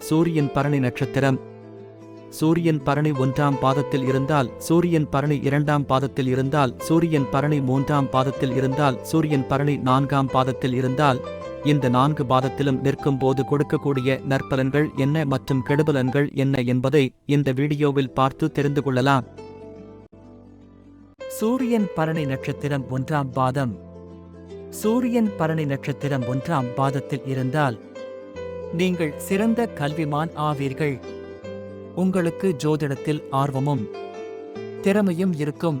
சூரியன் பரணி நட்சத்திரம். சூரியன் பரணி 1ஆம் பாதத்தில் இருந்தால், சூரியன் பரணி 2ஆம் பாதத்தில் இருந்தால், சூரியன் பரணி 3ஆம் பாதத்தில் இருந்தால், சூரியன் பரணி 4ஆம் பாதத்தில் இருந்தால், இந்த 4 பாதத்திலும் நிற்கும் போது கொடுக்கக்கூடிய நற்பலன்கள் என்ன மற்றும் கெடுபலன்கள் என்ன என்பதை இந்த வீடியோவில் பார்த்து தெரிந்து கொள்ளலாம். சூரியன் பரணி நட்சத்திரம் 1ஆம் பாதம். சூரியன் பரணி நட்சத்திரம் 1ஆம் பாதத்தில் இருந்தால் நீங்கள் சிறந்த கல்விமான் ஆவீர்கள். உங்களுக்கு ஜோதிடத்தில் ஆர்வமும் திறமையும் இருக்கும்.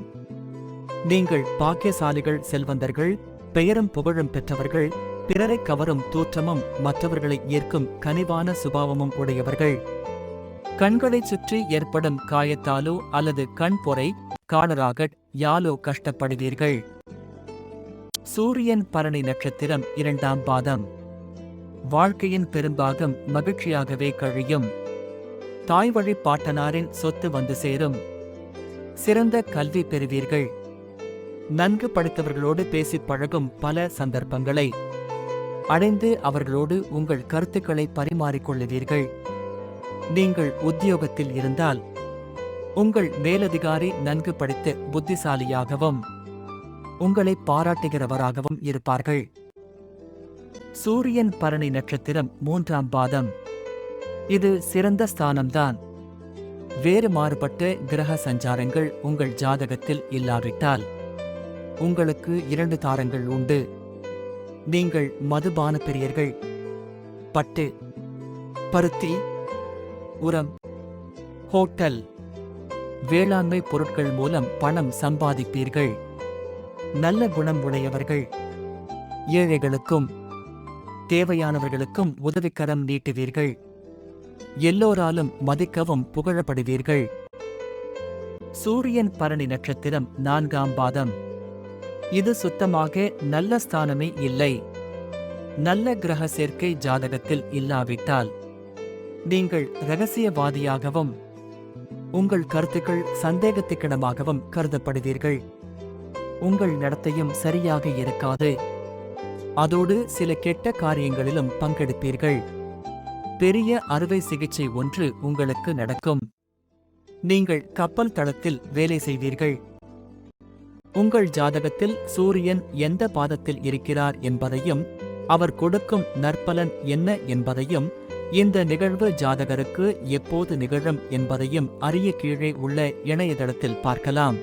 நீங்கள் பாக்கியசாலிகள், செல்வந்தர்கள், பெயரும் புகழும் பெற்றவர்கள், பிறரை கவரும் தோற்றமும் மற்றவர்களை ஈர்க்கும் கனிவான சுபாவமும் உடையவர்கள். கண்களைச் சுற்றி ஏற்படும் காயத்தாலோ அல்லது கண் பொறை, காணராகட் யாலோ கஷ்டப்படுவீர்கள். சூரியன் பரணி நட்சத்திரம் 2ஆம் பாதம். வாழ்க்கையின் பெரும்பாகம் மகிழ்ச்சியாகவே கழியும். தாய்வழி பாட்டனாரின் சொத்து வந்து சேரும். சிறந்த கல்வி பெறுவீர்கள். நன்கு படித்தவர்களோடு பேசிப் பழகும் பல சந்தர்ப்பங்களை அடைந்து அவர்களோடு உங்கள் கருத்துக்களை பரிமாறிக்கொள்ளுவீர்கள். நீங்கள் உத்தியோகத்தில் இருந்தால் உங்கள் மேலதிகாரி நன்கு படித்து புத்திசாலியாகவும் உங்களை பாராட்டுகிறவராகவும் இருப்பார்கள். சூரியன் பரணி நட்சத்திரம் 3ஆம் பாதம். இது சிறந்த ஸ்தானம்தான். வேறு மாறுபட்ட கிரக சஞ்சாரங்கள் உங்கள் ஜாதகத்தில் இல்லாவிட்டால் உங்களுக்கு 2 தாரங்கள் உண்டு. நீங்கள் மதுபான பிரியர்கள். பட்டு, பருத்தி, உரம், ஹோட்டல், வேளாண்மை பொருட்கள் மூலம் பணம் சம்பாதிப்பீர்கள். நல்ல குணம் உடையவர்கள். ஏழைகளுக்கும் தேவையானவர்களுக்கும் உதவிக்கரம் நீட்டுவீர்கள். எல்லோராலும் மதிக்கவும் புகழப்படுவீர்கள். சூரியன் பரணி நட்சத்திரம் 4ஆம் பாதம். இது சுத்தமாக நல்ல ஸ்தானமே இல்லை. நல்ல கிரக சேர்க்கை ஜாதகத்தில் இல்லாவிட்டால் நீங்கள் இரகசியவாதியாகவும் உங்கள் கருத்துக்கள் சந்தேகத்துக்கிடமாகவும் கருதப்படுவீர்கள். உங்கள் நடத்தையும் சரியாக இருக்காது. அதோடு சில கெட்ட காரியங்களிலும் பங்கெடுப்பீர்கள். பெரிய அறுவை சிகிச்சை ஒன்று உங்களுக்கு நடக்கும். நீங்கள் கப்பல் தளத்தில் வேலை செய்வீர்கள். உங்கள் ஜாதகத்தில் சூரியன் எந்த பாதத்தில் இருக்கிறார் என்பதையும் அவர் கொடுக்கும் நற்பலன் என்ன என்பதையும் இந்த நிகழ்வு ஜாதகருக்கு எப்போது நிகழும் என்பதையும் அறிய கீழே உள்ள இணையதளத்தில் பார்க்கலாம்.